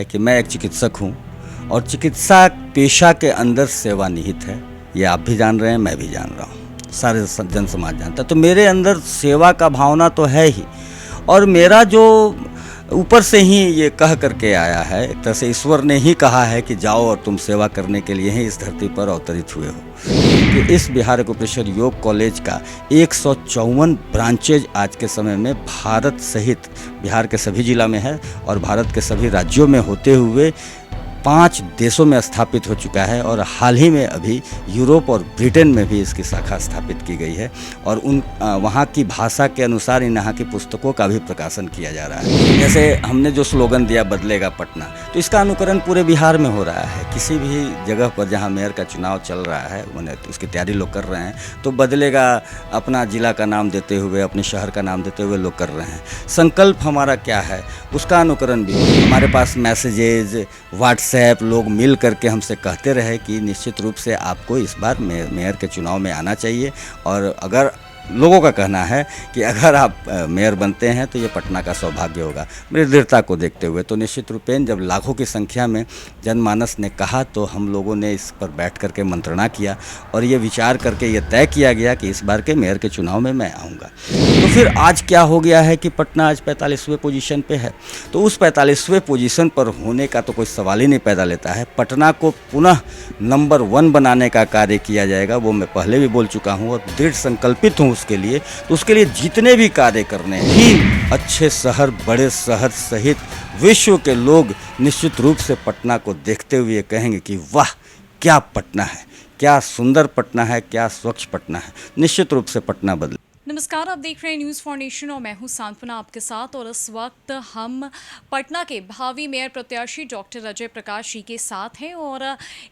कि मैं एक चिकित्सक हूँ और चिकित्सा पेशा के अंदर सेवा निहित है। ये आप भी जान रहे हैं, मैं भी जान रहा हूँ, सारे जन समाज जानता है। तो मेरे अंदर सेवा का भावना तो है ही, और मेरा जो ऊपर से ही ये कह करके आया है, एक तरह से ईश्वर ने ही कहा है कि जाओ और तुम सेवा करने के लिए ही इस धरती पर अवतरित हुए हो। कि इस बिहार एक्यूप्रेशर योग कॉलेज का 154 ब्रांचेज आज के समय में भारत सहित बिहार के सभी जिला में है और भारत के सभी राज्यों में होते हुए 5 देशों में स्थापित हो चुका है। और हाल ही में अभी यूरोप और ब्रिटेन में भी इसकी शाखा स्थापित की गई है और वहाँ की भाषा के अनुसार इन यहाँ की पुस्तकों का भी प्रकाशन किया जा रहा है। जैसे हमने जो स्लोगन दिया, बदलेगा पटना, तो इसका अनुकरण पूरे बिहार में हो रहा है। किसी भी जगह पर जहाँ मेयर का चुनाव चल रहा है, उन्हें उसकी तैयारी लोग कर रहे हैं, तो बदलेगा अपना ज़िला का नाम देते हुए, अपने शहर का नाम देते हुए लोग कर रहे हैं। संकल्प हमारा क्या है, उसका अनुकरण भी हमारे पास मैसेजेज, व्हाट्सएप, लोग मिल करके हमसे कहते रहे कि निश्चित रूप से आपको इस बार मेयर के चुनाव में आना चाहिए। और अगर लोगों का कहना है कि अगर आप मेयर बनते हैं तो ये पटना का सौभाग्य होगा। मेरी दृढ़ता को देखते हुए तो निश्चित रूपेण जब लाखों की संख्या में जनमानस ने कहा, तो हम लोगों ने इस पर बैठ करके मंत्रणा किया और ये विचार करके ये तय किया गया कि इस बार के मेयर के चुनाव में मैं आऊँगा। तो फिर आज क्या हो गया है कि पटना आज 45वें पोजीशन पे है। तो उस 45वें पोजीशन पर होने का तो कोई सवाल ही नहीं पैदा लेता है। पटना को पुनः नंबर 1 बनाने का कार्य किया जाएगा, वो मैं पहले भी बोल चुका हूँ और दृढ़ संकल्पित हूँ उसके लिए। तो उसके लिए जितने भी कार्य करने ही अच्छे शहर, बड़े शहर सहित विश्व के लोग निश्चित रूप से पटना को देखते हुए कहेंगे कि वाह, क्या पटना है, क्या सुंदर पटना है, क्या स्वच्छ पटना है। निश्चित रूप से पटना बदले। नमस्कार, आप देख रहे हैं न्यूज़ फाउंडेशन और मैं हूं सांत्वना आपके साथ। और इस वक्त हम पटना के भावी मेयर प्रत्याशी डॉक्टर अजय प्रकाश जी के साथ हैं और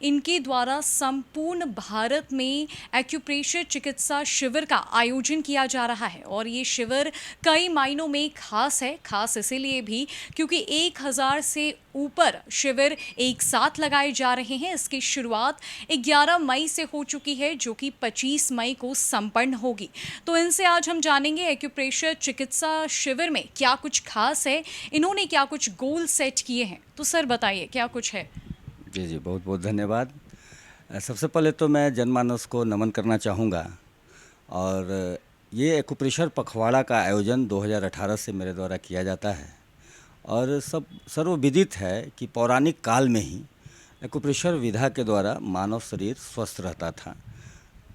इनके द्वारा संपूर्ण भारत में एक्यूप्रेशर चिकित्सा शिविर का आयोजन किया जा रहा है। और ये शिविर कई मायनों में खास है। खास इसीलिए भी क्योंकि 1000 से ऊपर शिविर एक साथ लगाए जा रहे हैं। इसकी शुरुआत 11 मई से हो चुकी है, जो कि 25 मई को संपन्न होगी। तो इनसे आज हम जानेंगे एक्यूप्रेशर चिकित्सा शिविर में क्या कुछ खास है, इन्होंने क्या कुछ गोल सेट किए हैं। तो सर बताइए क्या कुछ है। जी जी, बहुत बहुत धन्यवाद। सबसे पहले तो मैं जनमानस को नमन करना चाहूँगा। और ये एक्यूप्रेशर पखवाड़ा का आयोजन 2018 से मेरे द्वारा किया जाता है और सब सर्वविदित है कि पौराणिक काल में ही एक्यूप्रेशर विधा के द्वारा मानव शरीर स्वस्थ रहता था।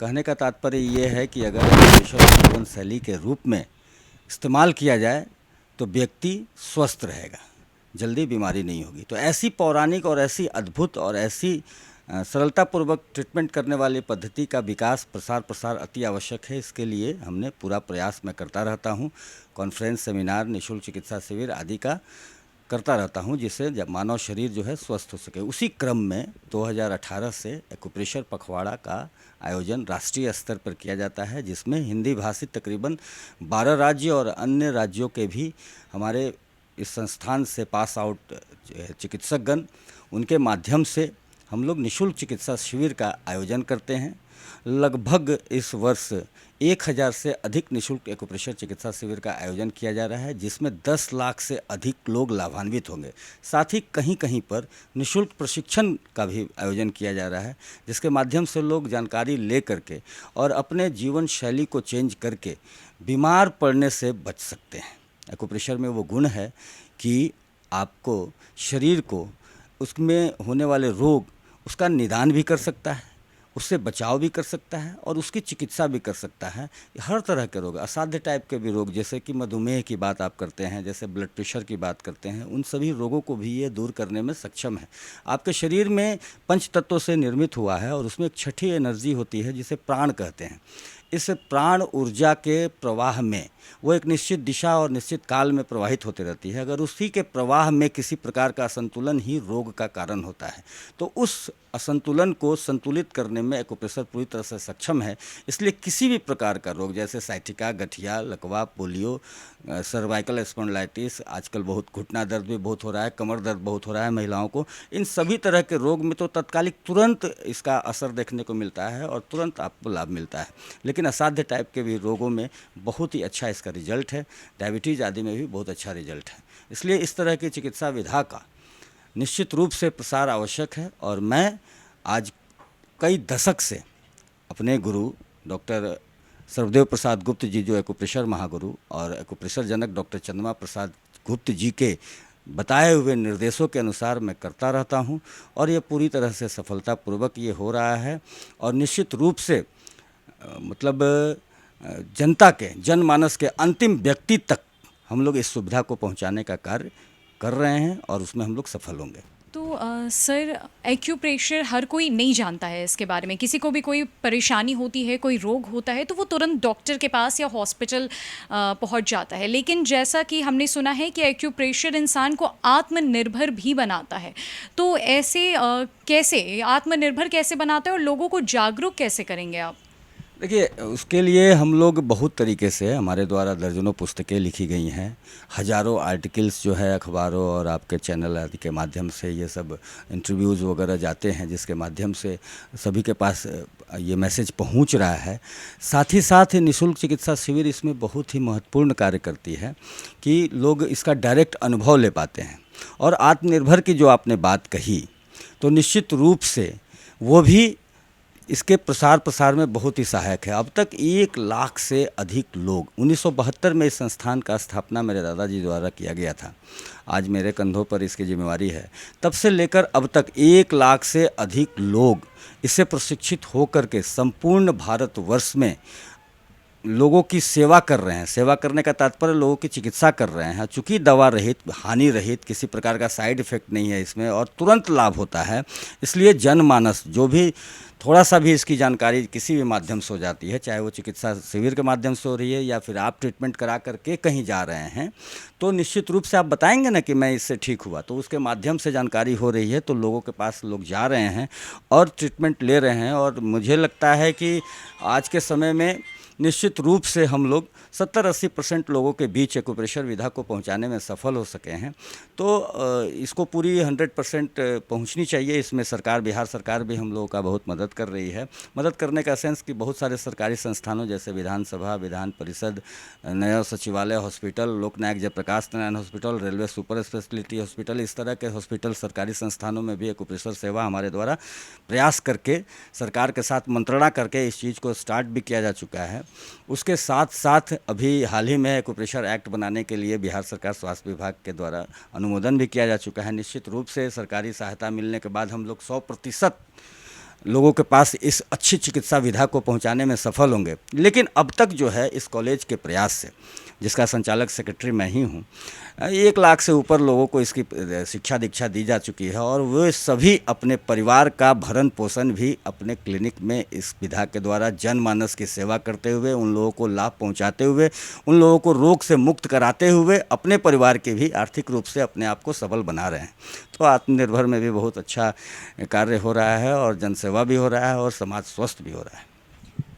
कहने का तात्पर्य ये है कि अगर एक्यूप्रेशर जीवन शैली के रूप में इस्तेमाल किया जाए तो व्यक्ति स्वस्थ रहेगा, जल्दी बीमारी नहीं होगी। तो ऐसी पौराणिक और ऐसी अद्भुत और ऐसी सरलतापूर्वक ट्रीटमेंट करने वाली पद्धति का विकास, प्रसार अति आवश्यक है। इसके लिए हमने पूरा प्रयास मैं करता रहता हूँ। कॉन्फ्रेंस, सेमिनार, निःशुल्क चिकित्सा शिविर आदि का करता रहता हूँ, जिससे जब मानव शरीर जो है स्वस्थ हो सके। उसी क्रम में 2018 से एक्यूप्रेशर पखवाड़ा का आयोजन राष्ट्रीय स्तर पर किया जाता है, जिसमें हिंदी भाषी तकरीबन 12 राज्य और अन्य राज्यों के भी हमारे इस संस्थान से पास आउट चिकित्सकगण, उनके माध्यम से हम लोग निःशुल्क चिकित्सा शिविर का आयोजन करते हैं। लगभग इस वर्ष 1000 से अधिक निःशुल्क एक्यूप्रेशर चिकित्सा शिविर का आयोजन किया जा रहा है, जिसमें 10 लाख से अधिक लोग लाभान्वित होंगे। साथ ही कहीं कहीं पर निःशुल्क प्रशिक्षण का भी आयोजन किया जा रहा है, जिसके माध्यम से लोग जानकारी ले करके और अपने जीवन शैली को चेंज करके बीमार पड़ने से बच सकते हैं। एक्यूप्रेशर में वो गुण है कि आपको शरीर को, उसमें होने वाले रोग, उसका निदान भी कर सकता है, उससे बचाव भी कर सकता है और उसकी चिकित्सा भी कर सकता है। हर तरह के रोग, असाध्य टाइप के भी रोग, जैसे कि मधुमेह की बात आप करते हैं, जैसे ब्लड प्रेशर की बात करते हैं, उन सभी रोगों को भी ये दूर करने में सक्षम है। आपके शरीर में 5 तत्वों से निर्मित हुआ है और उसमें एक छठी एनर्जी होती है जिसे प्राण कहते हैं। इस प्राण ऊर्जा के प्रवाह में वो एक निश्चित दिशा और निश्चित काल में प्रवाहित होती रहती है। अगर उसी के प्रवाह में किसी प्रकार का असंतुलन ही रोग का कारण होता है, तो उस असंतुलन को संतुलित करने में एक्यूप्रेशर पूरी तरह से सक्षम है। इसलिए किसी भी प्रकार का रोग, जैसे साइटिका, गठिया, लकवा, पोलियो, सर्वाइकल स्पॉन्डिलाइटिस, आजकल बहुत घुटना दर्द भी बहुत हो रहा है, कमर दर्द बहुत हो रहा है महिलाओं को, इन सभी तरह के रोग में तो तत्कालिक तुरंत इसका असर देखने को मिलता है और तुरंत आपको लाभ मिलता है। लेकिन असाध्य टाइप के भी रोगों में बहुत ही अच्छा इसका रिजल्ट है। डायबिटीज़ आदि में भी बहुत अच्छा रिजल्ट है। इसलिए इस तरह की चिकित्सा विधा का निश्चित रूप से प्रसार आवश्यक है। और मैं आज कई दशक से अपने गुरु डॉक्टर सर्वदेव प्रसाद गुप्त जी, जो एक्यूप्रेशर महागुरु और एक्यूप्रेशर जनक डॉक्टर चंद्रमा प्रसाद गुप्त जी के बताए हुए निर्देशों के अनुसार मैं करता रहता हूं, और ये पूरी तरह से सफलतापूर्वक ये हो रहा है। और निश्चित रूप से मतलब जनता के, जनमानस के अंतिम व्यक्ति तक हम लोग इस सुविधा को पहुंचाने का कार्य कर रहे हैं, और उसमें हम लोग सफल होंगे। तो सर, एक्यूप्रेशर हर कोई नहीं जानता है इसके बारे में। किसी को भी कोई परेशानी होती है, कोई रोग होता है, तो वो तुरंत डॉक्टर के पास या हॉस्पिटल पहुंच जाता है। लेकिन जैसा कि हमने सुना है कि एक्यूप्रेशर इंसान को आत्मनिर्भर भी बनाता है। तो ऐसे कैसे आत्मनिर्भर कैसे बनाता है और लोगों को जागरूक कैसे करेंगे आप? देखिए, उसके लिए हम लोग बहुत तरीके से, हमारे द्वारा दर्जनों पुस्तकें लिखी गई हैं, हज़ारों आर्टिकल्स जो है अखबारों और आपके चैनल आदि के माध्यम से ये सब इंटरव्यूज़ वगैरह जाते हैं, जिसके माध्यम से सभी के पास ये मैसेज पहुंच रहा है। साथ ही साथ निःशुल्क चिकित्सा शिविर इसमें बहुत ही महत्वपूर्ण कार्य करती है कि लोग इसका डायरेक्ट अनुभव ले पाते हैं। और आत्मनिर्भर की जो आपने बात कही, तो निश्चित रूप से वो भी इसके प्रसार में बहुत ही सहायक है। अब तक 1 लाख से अधिक लोग, 1972 में इस संस्थान का स्थापना मेरे दादाजी द्वारा किया गया था। आज मेरे कंधों पर इसकी जिम्मेवारी है। तब से लेकर अब तक 1 लाख से अधिक लोग इससे प्रशिक्षित होकर के संपूर्ण भारतवर्ष में लोगों की सेवा कर रहे हैं। सेवा करने का तात्पर्य लोगों की चिकित्सा कर रहे हैं। चूँकि दवा रहित, हानि रहित, किसी प्रकार का साइड इफ़ेक्ट नहीं है इसमें, और तुरंत लाभ होता है। इसलिए जनमानस जो भी थोड़ा सा भी इसकी जानकारी किसी भी माध्यम से हो जाती है, चाहे वो चिकित्सा शिविर के माध्यम से हो रही है या फिर आप ट्रीटमेंट करा करके कहीं जा रहे हैं, तो निश्चित रूप से आप बताएंगे ना कि मैं इससे ठीक हुआ, तो उसके माध्यम से जानकारी हो रही है, तो लोगों के पास लोग जा रहे हैं और ट्रीटमेंट ले रहे हैं। और मुझे लगता है कि आज के समय में निश्चित रूप से हम लोग 70-80% लोगों के बीच एक्यूप्रेशर विधा को पहुंचाने में सफल हो सके हैं। तो इसको पूरी 100% पहुंचनी चाहिए। इसमें सरकार, बिहार सरकार भी हम लोगों का बहुत मदद कर रही है। मदद करने का सेंस कि बहुत सारे सरकारी संस्थानों जैसे विधानसभा, विधान परिषद, नया सचिवालय hospital, Loknayak Jayaprakash Narayan hospital, railway super speciality hospital, इस तरह के हॉस्पिटल, सरकारी संस्थानों में भी एक्यूप्रेशर सेवा हमारे द्वारा प्रयास करके, सरकार के साथ मंत्रणा करके इस चीज़ को स्टार्ट भी किया जा चुका है। उसके साथ साथ अभी हाल ही में एक्यूप्रेशर एक्ट बनाने के लिए बिहार सरकार स्वास्थ्य विभाग के द्वारा अनुमोदन भी किया जा चुका है। निश्चित रूप से सरकारी सहायता मिलने के बाद हम लोग 100% लोगों के पास इस अच्छी चिकित्सा विधा को पहुंचाने में सफल होंगे। लेकिन अब तक जो है इस कॉलेज के प्रयास से, जिसका संचालक सेक्रेटरी मैं ही हूँ, 1 लाख से ऊपर लोगों को इसकी शिक्षा दीक्षा दी जा चुकी है, और वे सभी अपने परिवार का भरण पोषण भी अपने क्लिनिक में इस विधा के द्वारा जनमानस की सेवा करते हुए, उन लोगों को लाभ पहुंचाते हुए, उन लोगों को रोग से मुक्त कराते हुए, अपने परिवार के भी आर्थिक रूप से अपने आप को सबल बना रहे हैं। तो आत्मनिर्भर में भी बहुत अच्छा कार्य हो रहा है, और जनसेवा भी हो रहा है, और समाज स्वस्थ भी हो रहा है।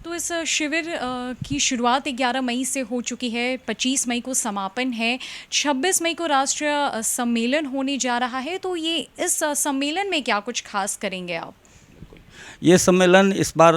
तो इस शिविर की शुरुआत 11 मई से हो चुकी है, 25 मई को समापन है, 26 मई को राष्ट्रीय सम्मेलन होने जा रहा है। तो ये इस सम्मेलन में क्या कुछ खास करेंगे आप? ये सम्मेलन इस बार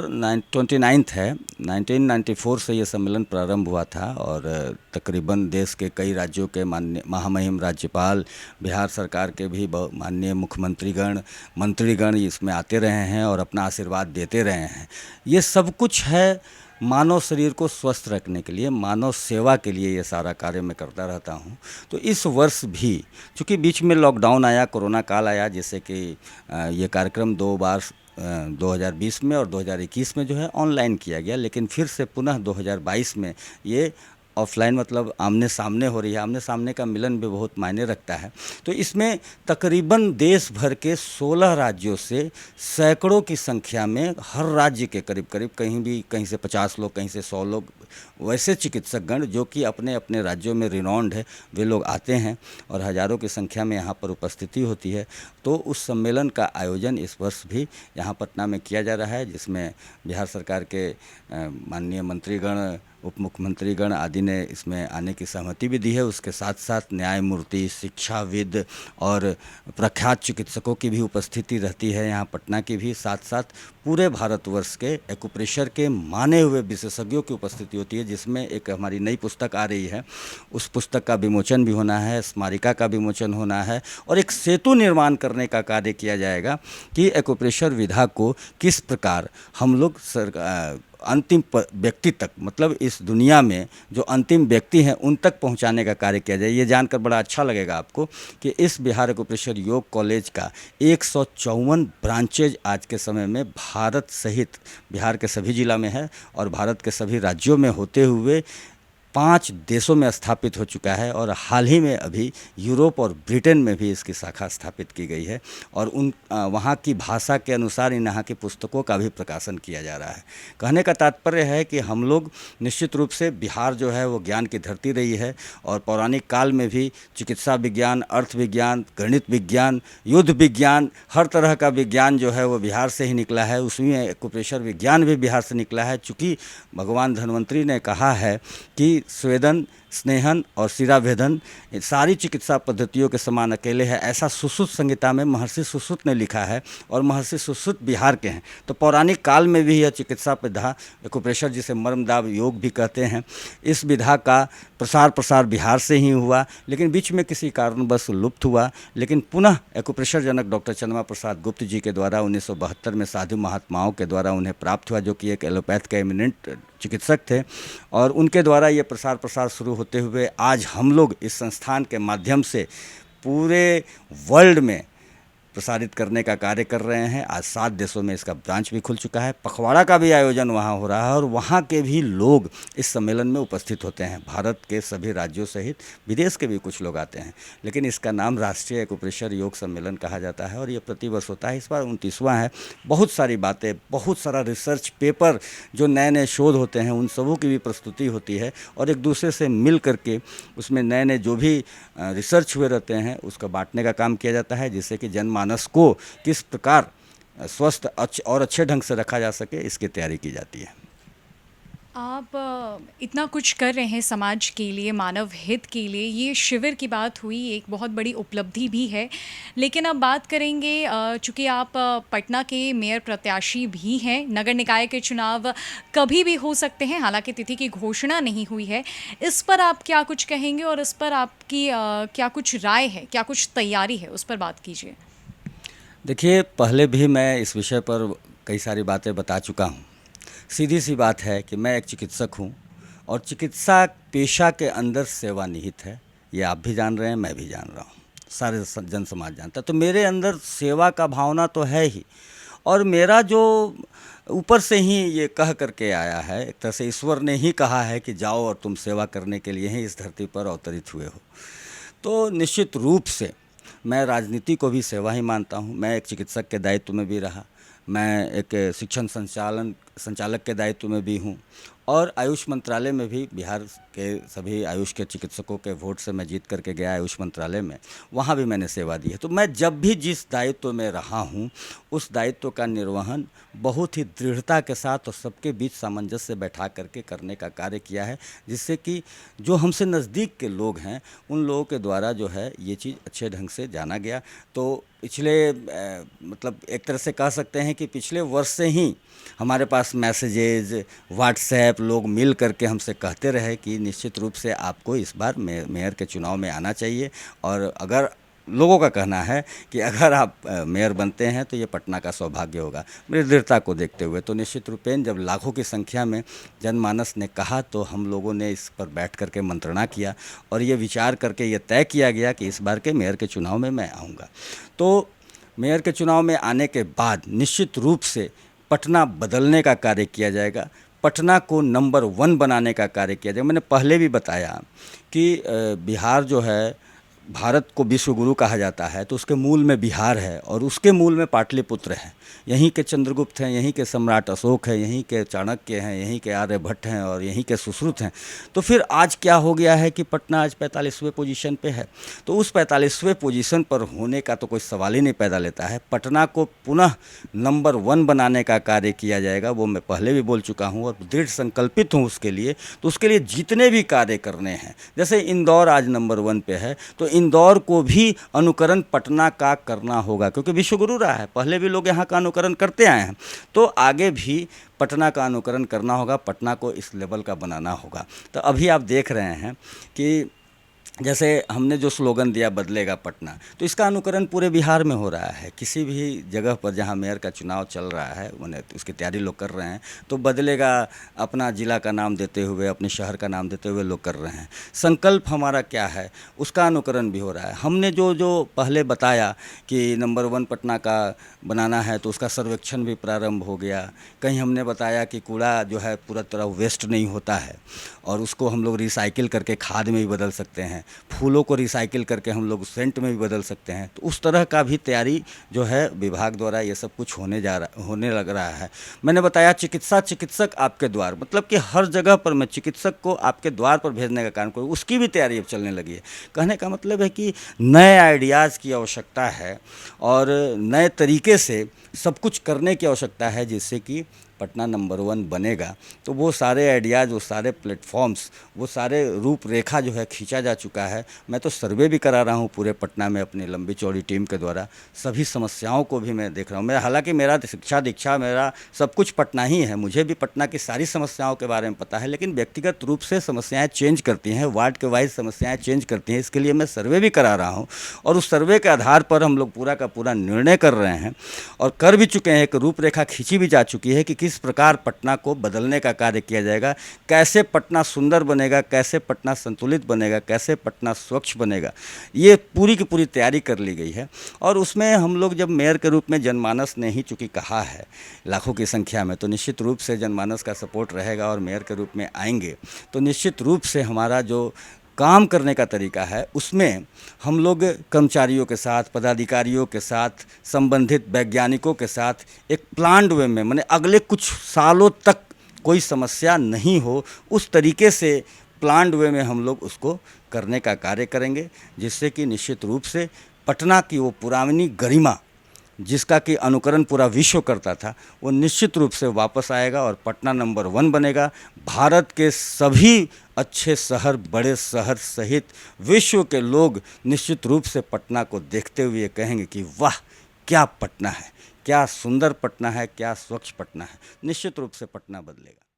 29th है। 1994 से ये सम्मेलन प्रारंभ हुआ था, और तकरीबन देश के कई राज्यों के माननीय महामहिम राज्यपाल, बिहार सरकार के भी माननीय मुख्यमंत्रीगण, मंत्रीगण इसमें आते रहे हैं और अपना आशीर्वाद देते रहे हैं। ये सब कुछ है मानव शरीर को स्वस्थ रखने के लिए, मानव सेवा के लिए ये सारा कार्य मैं करता रहता हूँ। तो इस वर्ष भी, चूँकि बीच में लॉकडाउन आया, कोरोना काल आया, जिससे कि ये कार्यक्रम 2 बार 2020 में और 2021 में जो है ऑनलाइन किया गया, लेकिन फिर से पुनः 2022 में ये ऑफलाइन, मतलब आमने सामने हो रही है। आमने सामने का मिलन भी बहुत मायने रखता है। तो इसमें तकरीबन देश भर के 16 राज्यों से सैकड़ों की संख्या में, हर राज्य के करीब करीब, कहीं से 50 लोग, कहीं से 100 लोग, वैसे चिकित्सकगण जो कि अपने अपने राज्यों में रिनॉन्ड है, वे लोग आते हैं और हज़ारों की संख्या में यहाँ पर उपस्थिति होती है। तो उस सम्मेलन का आयोजन इस वर्ष भी यहाँ पटना में किया जा रहा है, जिसमें बिहार सरकार के माननीय मंत्रीगण, उप मुख्यमंत्रीगण आदि ने इसमें आने की सहमति भी दी है। उसके साथ साथ न्यायमूर्ति, शिक्षाविद और प्रख्यात चिकित्सकों की भी उपस्थिति रहती है यहाँ पटना की भी। साथ साथ पूरे भारतवर्ष के एक्यूप्रेशर के माने हुए विशेषज्ञों की उपस्थिति होती है, जिसमें एक हमारी नई पुस्तक आ रही है, उस पुस्तक का विमोचन भी होना है, स्मारिका का विमोचन होना है और एक सेतु निर्माण करने का कार्य किया जाएगा कि एक्यूप्रेशर विधा को किस प्रकार हम लोग अंतिम व्यक्ति तक, मतलब इस दुनिया में जो अंतिम व्यक्ति हैं उन तक पहुंचाने का कार्य किया जाए। ये जानकर बड़ा अच्छा लगेगा आपको कि इस बिहार एक्यूप्रेशर योग कॉलेज का 154 ब्रांचेज आज के समय में भारत सहित बिहार के सभी जिला में है और भारत के सभी राज्यों में होते हुए 5 देशों में स्थापित हो चुका है और हाल ही में अभी यूरोप और ब्रिटेन में भी इसकी शाखा स्थापित की गई है और वहाँ की भाषा के अनुसार इन यहाँ की पुस्तकों का भी प्रकाशन किया जा रहा है। कहने का तात्पर्य है कि हम लोग निश्चित रूप से, बिहार जो है वो ज्ञान की धरती रही है और पौराणिक काल में भी चिकित्सा विज्ञान, अर्थ विज्ञान, गणित विज्ञान, युद्ध विज्ञान, हर तरह का विज्ञान जो है वो बिहार से ही निकला है। उसमें एक्यूप्रेशर विज्ञान भी बिहार से निकला है। चूँकि भगवान धन्वंतरी ने कहा है कि स्वेदन, स्नेहन और शिराभेदन सारी चिकित्सा पद्धतियों के समान अकेले है, ऐसा सुश्रुत संहिता में महर्षि सुश्रुत ने लिखा है और महर्षि सुश्रुत बिहार के हैं। तो पौराणिक काल में भी यह चिकित्सा विधा एक्यूप्रेशर, जिसे मर्मदाव योग भी कहते हैं, इस विधा का प्रसार बिहार से ही हुआ, लेकिन बीच में किसी कारणवश लुप्त हुआ। लेकिन पुनः एक्यूप्रेशर जनक डॉक्टर चंद्रमा प्रसाद गुप्त जी के द्वारा 1972 में साधु महात्माओं के द्वारा उन्हें प्राप्त हुआ, जो कि एक एलोपैथ के एमिनेंट चिकित्सक थे और उनके द्वारा ये प्रसार शुरू होते हुए आज हम लोग इस संस्थान के माध्यम से पूरे वर्ल्ड में प्रसारित करने का कार्य कर रहे हैं। आज 7 देशों में इसका ब्रांच भी खुल चुका है। पखवाड़ा का भी आयोजन वहाँ हो रहा है और वहाँ के भी लोग इस सम्मेलन में उपस्थित होते हैं। भारत के सभी राज्यों सहित विदेश के भी कुछ लोग आते हैं, लेकिन इसका नाम राष्ट्रीय एक्यूप्रेशर योग सम्मेलन कहा जाता है और ये प्रतिवर्ष होता है। इस बार 29वां है। बहुत सारी बातें, बहुत सारा रिसर्च पेपर, जो नए नए शोध होते हैं उन सबों की भी प्रस्तुति होती है और एक दूसरे से मिल करके उसमें नए नए जो भी रिसर्च हुए रहते हैं उसका बांटने का काम किया जाता है, जिससे कि जनमानस को किस प्रकार स्वस्थ और अच्छे ढंग से रखा जा सके, इसकी तैयारी की जाती है। आप इतना कुछ कर रहे हैं समाज के लिए, मानव हित के लिए। ये शिविर की बात हुई, एक बहुत बड़ी उपलब्धि भी है। लेकिन अब बात करेंगे, चूँकि आप पटना के मेयर प्रत्याशी भी हैं, नगर निकाय के चुनाव कभी भी हो सकते हैं, हालांकि तिथि की घोषणा नहीं हुई है। इस पर आप क्या कुछ कहेंगे और इस पर आपकी क्या कुछ राय है, क्या कुछ तैयारी है, उस पर बात कीजिए। देखिए, पहले भी मैं इस विषय पर कई सारी बातें बता चुका हूँ। सीधी सी बात है कि मैं एक चिकित्सक हूँ और चिकित्सा पेशा के अंदर सेवा निहित है। ये आप भी जान रहे हैं, मैं भी जान रहा हूँ, सारे जन समाज जानता है। तो मेरे अंदर सेवा का भावना तो है ही और मेरा जो ऊपर से ही ये कह करके आया है, एक तरह से ईश्वर ने ही कहा है कि जाओ और तुम सेवा करने के लिए ही इस धरती पर अवतरित हुए हो। तो निश्चित रूप से मैं राजनीति को भी सेवा ही मानता हूँ। मैं एक चिकित्सक के दायित्व में भी रहा, मैं एक शिक्षण संचालक के दायित्व में भी हूँ और आयुष मंत्रालय में भी बिहार के सभी आयुष के चिकित्सकों के वोट से मैं जीत करके गया आयुष मंत्रालय में, वहाँ भी मैंने सेवा दी है। तो मैं जब भी जिस दायित्व में रहा हूँ उस दायित्व का निर्वहन बहुत ही दृढ़ता के साथ और सबके बीच सामंजस्य बैठा करके करने का कार्य किया है, जिससे कि जो हमसे नज़दीक के लोग हैं उन लोगों के द्वारा जो है ये चीज़ अच्छे ढंग से जाना गया। तो पिछले मतलब एक तरह से कह सकते हैं कि पिछले वर्ष से ही हमारे पास मैसेजेज, व्हाट्सएप, लोग मिल करके हमसे कहते रहे कि निश्चित रूप से आपको इस बार मेयर के चुनाव में आना चाहिए और अगर लोगों का कहना है कि अगर आप मेयर बनते हैं तो ये पटना का सौभाग्य होगा। मेरी दृढ़ता को देखते हुए तो निश्चित रूपेण जब लाखों की संख्या में जनमानस ने कहा तो हम लोगों ने इस पर बैठ करके मंत्रणा किया और ये विचार करके ये तय किया गया कि इस बार के मेयर के चुनाव में मैं आऊँगा। तो मेयर के चुनाव में आने के बाद निश्चित रूप से पटना बदलने का कार्य किया जाएगा, पटना को नंबर 1 बनाने का कार्य किया जाएगा। मैंने पहले भी बताया कि बिहार जो है भारत को विश्व गुरु कहा जाता है तो उसके मूल में बिहार है और उसके मूल में पाटलिपुत्र है। यहीं के चंद्रगुप्त हैं, यहीं के सम्राट अशोक हैं, यहीं के चाणक्य हैं, यहीं के आर्यभट्ट हैं और यहीं के सुश्रुत हैं। तो फिर आज क्या हो गया है कि पटना आज 45वें पोजीशन पे है। तो उस 45वें पोजीशन पर होने का तो कोई सवाल ही नहीं पैदा लेता है। पटना को पुनः नंबर 1 बनाने का कार्य किया जाएगा, वो मैं पहले भी बोल चुका हूँ और दृढ़ संकल्पित हूँ उसके लिए। तो उसके लिए जितने भी कार्य करने हैं, जैसे इंदौर आज नंबर 1 पे है तो इंदौर को भी अनुकरण पटना का करना होगा, क्योंकि विश्वगुरु रहा है, पहले भी लोग यहाँ का अनुकरण करते आए हैं। तो आगे भी पटना का अनुकरण करना होगा, पटना को इस लेवल का बनाना होगा। तो अभी आप देख रहे हैं कि जैसे हमने जो स्लोगन दिया बदलेगा पटना, तो इसका अनुकरण पूरे बिहार में हो रहा है। किसी भी जगह पर जहां मेयर का चुनाव चल रहा है, उन्हें उसकी तैयारी लोग कर रहे हैं, तो बदलेगा अपना ज़िला का नाम देते हुए, अपने शहर का नाम देते हुए लोग कर रहे हैं। संकल्प हमारा क्या है, उसका अनुकरण भी हो रहा है। हमने जो जो पहले बताया कि नंबर 1 पटना का बनाना है, तो उसका सर्वेक्षण भी प्रारंभ हो गया। कहीं हमने बताया कि कूड़ा जो है पूरा तरह वेस्ट नहीं होता है और उसको हम लोग रिसाइकिल करके खाद में भी बदल सकते हैं। फूलों को रिसाइकिल करके हम लोग सेंट में भी बदल सकते हैं। तो उस तरह का भी तैयारी जो है विभाग द्वारा ये सब कुछ होने लग रहा है। मैंने बताया चिकित्सक आपके द्वार, मतलब कि हर जगह पर मैं चिकित्सक को आपके द्वार पर भेजने का काम करूँ, उसकी भी तैयारी अब चलने लगी है। कहने का मतलब है कि नए आइडियाज़ की आवश्यकता है और नए तरीके से सब कुछ करने की आवश्यकता है, जिससे कि पटना नंबर 1 बनेगा। तो वो सारे आइडियाज़, वो सारे प्लेटफॉर्म्स, वो सारे रूपरेखा जो है खींचा जा चुका है। मैं तो सर्वे भी करा रहा हूँ पूरे पटना में अपनी लंबी चौड़ी टीम के द्वारा। सभी समस्याओं को भी मैं देख रहा हूँ। मैं हालांकि मेरा शिक्षा दीक्षा मेरा सब कुछ पटना ही है, मुझे भी पटना की सारी समस्याओं के बारे में पता है, लेकिन व्यक्तिगत रूप से समस्याएँ चेंज करती हैं, वार्ड के वाइज समस्याएँ चेंज करती हैं। इसके लिए मैं सर्वे भी करा रहा हूँ और उस सर्वे के आधार पर हम लोग पूरा का पूरा निर्णय कर रहे हैं और कर भी चुके हैं। एक रूपरेखा खींची भी जा चुकी है कि किस प्रकार पटना को बदलने का कार्य किया जाएगा, कैसे पटना सुंदर बनेगा, कैसे पटना संतुलित बनेगा, कैसे पटना स्वच्छ बनेगा। ये पूरी की पूरी तैयारी कर ली गई है। और उसमें हम लोग जब मेयर के रूप में जनमानस ने ही चूँकि कहा है लाखों की संख्या में, तो निश्चित रूप से जनमानस का सपोर्ट रहेगा और मेयर के रूप में आएंगे तो निश्चित रूप से हमारा जो काम करने का तरीका है उसमें हम लोग कर्मचारियों के साथ, पदाधिकारियों के साथ, संबंधित वैज्ञानिकों के साथ एक प्लान्ड वे में, माने अगले कुछ सालों तक कोई समस्या नहीं हो, उस तरीके से प्लान्ड वे में हम लोग उसको करने का कार्य करेंगे, जिससे कि निश्चित रूप से पटना की वो पुरानी गरिमा जिसका कि अनुकरण पूरा विश्व करता था, वो निश्चित रूप से वापस आएगा और पटना नंबर 1 बनेगा। भारत के सभी अच्छे शहर, बड़े शहर सहित विश्व के लोग निश्चित रूप से पटना को देखते हुए कहेंगे कि वाह क्या पटना है, क्या सुंदर पटना है, क्या स्वच्छ पटना है। निश्चित रूप से पटना बदलेगा।